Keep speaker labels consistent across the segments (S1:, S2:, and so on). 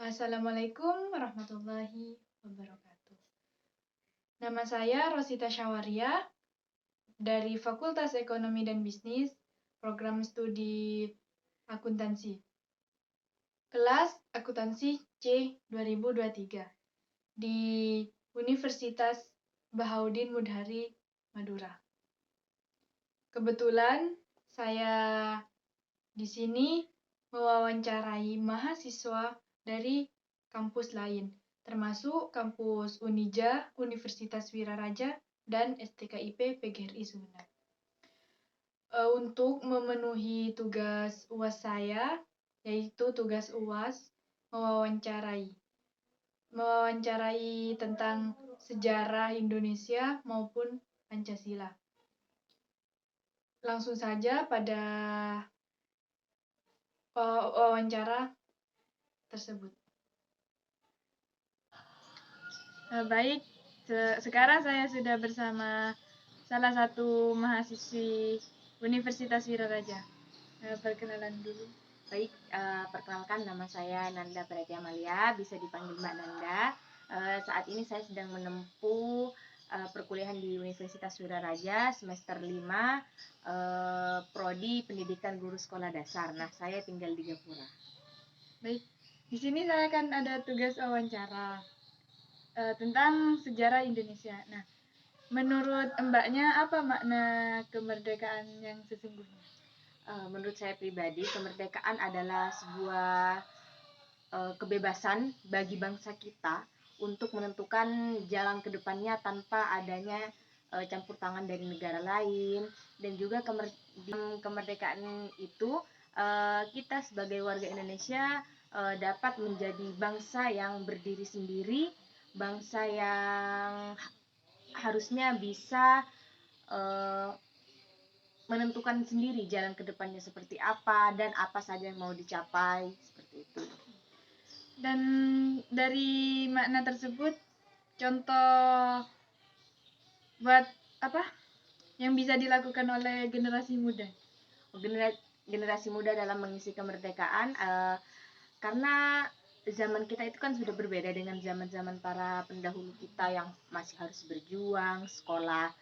S1: Assalamualaikum warahmatullahi wabarakatuh. Nama saya Rosita Syawaria dari Fakultas Ekonomi dan Bisnis, Program Studi Akuntansi. Kelas Akuntansi C 2023 di Universitas Bahaudin Mudhari, Madura. Kebetulan saya di sini mewawancarai mahasiswa dari kampus lain, termasuk kampus Unija, Universitas Wiraraja, dan STKIP PGRI Sumeneb. Untuk memenuhi tugas UAS saya, yaitu tugas UAS mewawancarai tentang sejarah Indonesia maupun Pancasila. Langsung saja pada wawancara tersebut. Baik, sekarang saya sudah bersama salah satu mahasiswi Universitas Wiraraja. Perkenalan dulu.
S2: Baik, perkenalkan nama saya Nanda Preti Amalia, bisa dipanggil Mbak Nanda. Saat ini saya sedang menempuh perkuliahan di Universitas Wiraraja semester 5, prodi Pendidikan Guru Sekolah Dasar. Nah, saya tinggal di Gapura.
S1: Baik, di sini saya akan ada tugas wawancara tentang sejarah Indonesia. Nah, menurut Mbaknya apa makna kemerdekaan yang sesungguhnya?
S2: Menurut saya pribadi, kemerdekaan adalah sebuah kebebasan bagi bangsa kita untuk menentukan jalan ke depannya tanpa adanya campur tangan dari negara lain. Dan juga kemerdekaan itu kita sebagai warga Indonesia dapat menjadi bangsa yang berdiri sendiri, bangsa yang harusnya bisa menentukan sendiri jalan ke depannya seperti apa dan apa saja yang mau dicapai, seperti itu.
S1: Dan dari makna tersebut, contoh buat apa yang bisa dilakukan oleh generasi muda?
S2: Generasi muda dalam mengisi kemerdekaan, karena zaman kita itu kan sudah berbeda dengan zaman-zaman para pendahulu kita yang masih harus berjuang, sekolah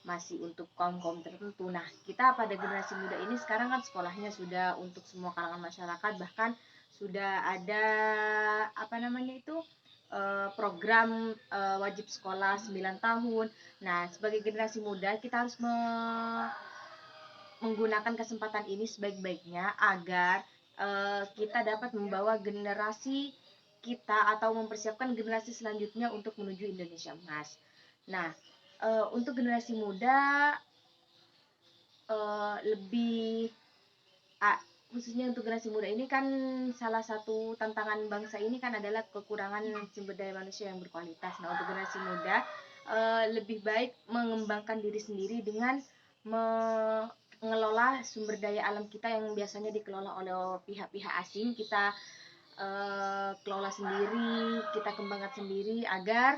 S2: masih untuk kaum-kaum tertentu. Nah, kita pada generasi muda ini sekarang kan sekolahnya sudah untuk semua kalangan masyarakat, bahkan sudah ada program wajib sekolah 9 tahun. Nah, sebagai generasi muda kita harus menggunakan kesempatan ini sebaik-baiknya agar kita dapat membawa generasi kita atau mempersiapkan generasi selanjutnya untuk menuju Indonesia Emas. Nah, untuk generasi muda khususnya untuk generasi muda ini kan salah satu tantangan bangsa ini kan adalah kekurangan sumber daya manusia yang berkualitas. Nah, untuk generasi muda lebih baik mengembangkan diri sendiri dengan mengelola sumber daya alam kita yang biasanya dikelola oleh pihak-pihak asing. Kita kelola sendiri, kita kembangkan sendiri agar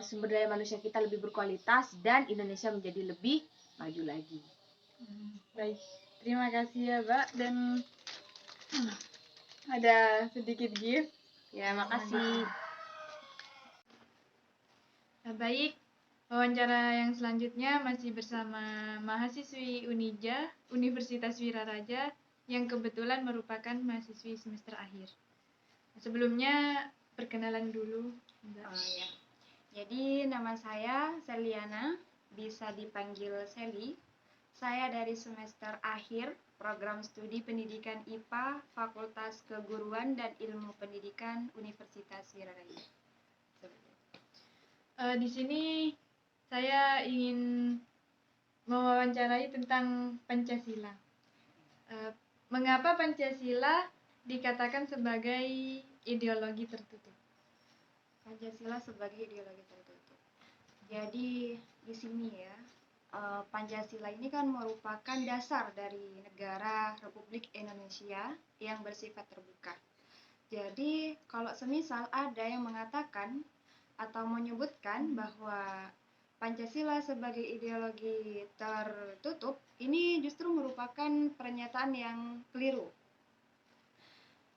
S2: sumber daya manusia kita lebih berkualitas dan Indonesia menjadi lebih maju lagi.
S1: Baik, terima kasih ya Mbak, dan ada sedikit gift.
S2: Ya, makasih.
S1: Baik, wawancara yang selanjutnya masih bersama mahasiswi Unija, Universitas Wiraraja, yang kebetulan merupakan mahasiswi semester akhir. Sebelumnya, perkenalan dulu, Mbak.
S3: Ya. Jadi, nama saya Seliana, bisa dipanggil Seli. Saya dari semester akhir program studi pendidikan IPA Fakultas Keguruan dan Ilmu Pendidikan Universitas Wiraraja.
S1: Di sini saya ingin mewawancarai tentang Pancasila. Mengapa Pancasila dikatakan sebagai ideologi tertutup?
S3: Pancasila sebagai ideologi tertutup. Jadi di sini ya, Pancasila ini kan merupakan dasar dari negara Republik Indonesia yang bersifat terbuka. Jadi kalau semisal ada yang mengatakan atau menyebutkan bahwa Pancasila sebagai ideologi tertutup, ini justru merupakan pernyataan yang keliru.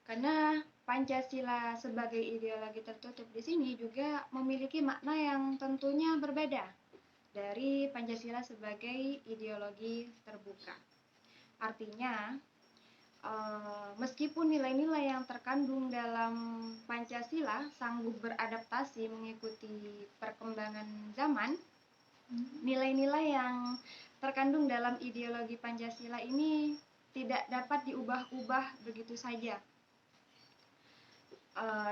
S3: Karena Pancasila sebagai ideologi tertutup di sini juga memiliki makna yang tentunya berbeda dari Pancasila sebagai ideologi terbuka. Artinya, meskipun nilai-nilai yang terkandung dalam Pancasila sanggup beradaptasi mengikuti perkembangan zaman, nilai-nilai yang terkandung dalam ideologi Pancasila ini tidak dapat diubah-ubah begitu saja.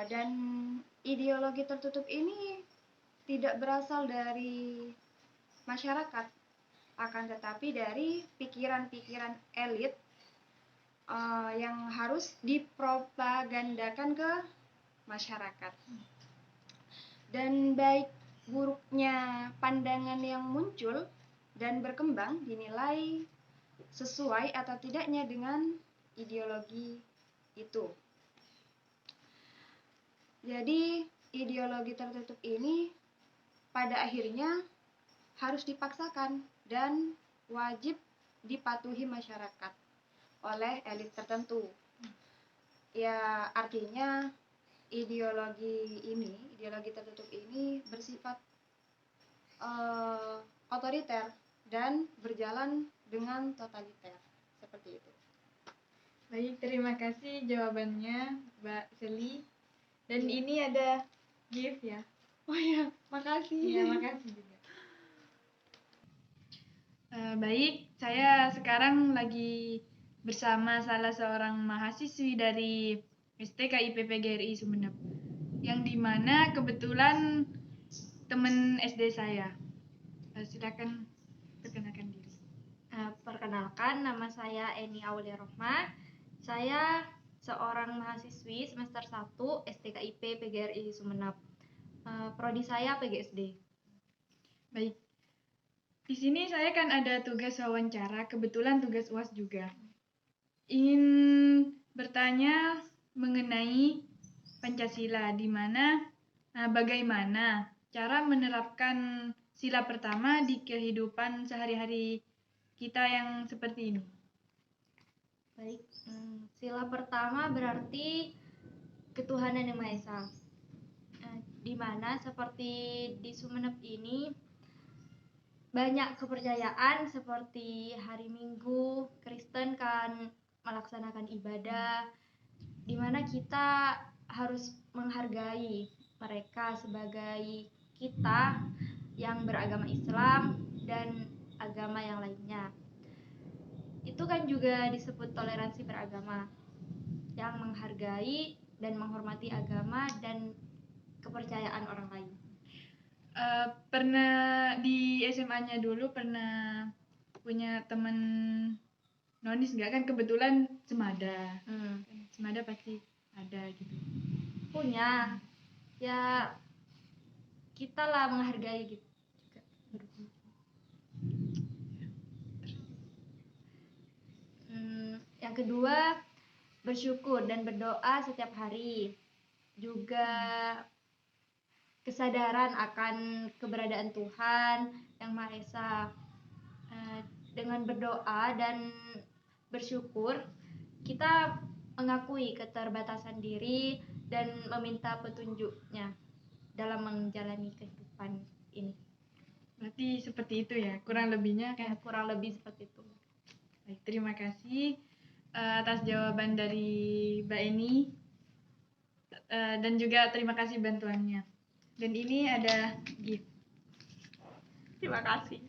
S3: Dan ideologi tertutup ini tidak berasal dari masyarakat, akan tetapi dari pikiran-pikiran elit yang harus dipropagandakan ke masyarakat. Dan baik buruknya pandangan yang muncul dan berkembang dinilai sesuai atau tidaknya dengan ideologi itu. Jadi ideologi tertutup ini pada akhirnya harus dipaksakan dan wajib dipatuhi masyarakat oleh elit tertentu. Ya, artinya ideologi tertutup ini bersifat otoriter dan berjalan dengan totaliter, seperti itu.
S1: Baik, terima kasih jawabannya Mbak Seli. Dan ini ada gift ya.
S3: Oh ya, makasih.
S1: Iya, makasih juga. Baik, saya sekarang lagi bersama salah seorang mahasiswi dari STKIP PGRI Sumeneb, yang dimana kebetulan teman SD saya. Silakan perkenalkan diri.
S4: Perkenalkan, nama saya Eni Aulia Rohma. Saya seorang mahasiswi semester 1 STKIP PGRI Sumeneb. Prodi saya PGSD.
S1: Baik. Di sini saya kan ada tugas wawancara, kebetulan tugas UAS juga. Ingin bertanya mengenai Pancasila, di mana bagaimana cara menerapkan sila pertama di kehidupan sehari-hari kita yang seperti ini.
S4: Baik, sila pertama berarti ketuhanan yang Maha Esa. Di mana seperti di Sumeneb ini banyak kepercayaan seperti hari Minggu, Kristen kan melaksanakan ibadah, di mana kita harus menghargai mereka sebagai kita yang beragama Islam dan agama yang lainnya. Itu kan juga disebut toleransi beragama, yang menghargai dan menghormati agama dan kepercayaan orang lain.
S1: Pernah di SMA-nya dulu pernah punya teman nonis nggak, kan kebetulan Semada. Semada pasti ada gitu.
S4: Punya, ya kita lah menghargai gitu juga. Yang kedua, bersyukur dan berdoa setiap hari. Juga kesadaran akan keberadaan Tuhan yang Maha Esa. Dengan berdoa dan bersyukur, kita mengakui keterbatasan diri dan meminta petunjuknya dalam menjalani kehidupan ini.
S1: Berarti seperti itu ya, kurang lebihnya kan?
S4: Ya, kurang lebih seperti itu.
S1: Baik, terima kasih atas jawaban dari Mbak Eni, dan juga terima kasih bantuannya. Dan ini ada gift.
S4: Terima kasih.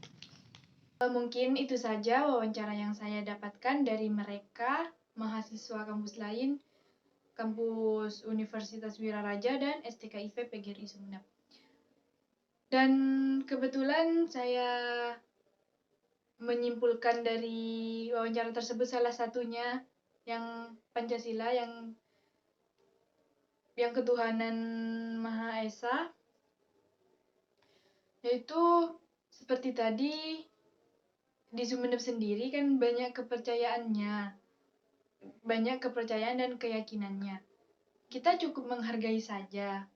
S1: Mungkin itu saja wawancara yang saya dapatkan dari mereka, mahasiswa kampus lain, kampus Universitas Wiraraja dan STKIP PGRI Sumeneb. Dan kebetulan saya menyimpulkan dari wawancara tersebut salah satunya yang Pancasila, yang ketuhanan Maha Esa, yaitu seperti tadi di Sumeneb sendiri kan banyak kepercayaannya, banyak kepercayaan dan keyakinannya. Kita cukup menghargai saja,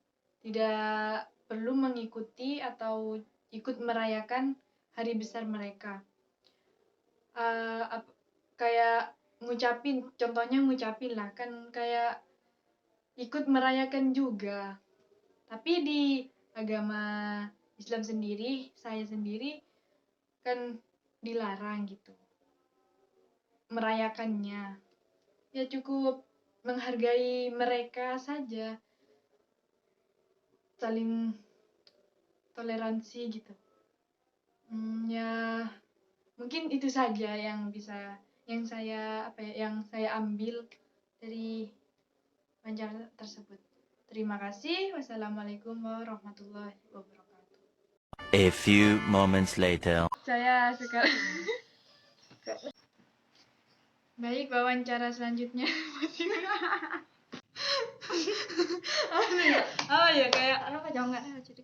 S1: tidak perlu mengikuti atau ikut merayakan hari besar mereka. Kayak contohnya ngucapin lah, kan kayak ikut merayakan juga. Tapi di agama Islam sendiri, saya sendiri kan dilarang gitu merayakannya. Ya cukup menghargai mereka saja, saling toleransi gitu. Ya mungkin itu saja yang saya ambil dari wawancara tersebut. Terima kasih. Wassalamualaikum warahmatullahi wabarakatuh.
S5: A few moments later.
S1: Saya sekarang baik, wawancara selanjutnya masih apa ya kayak
S4: Kenapa jangan nggak jadi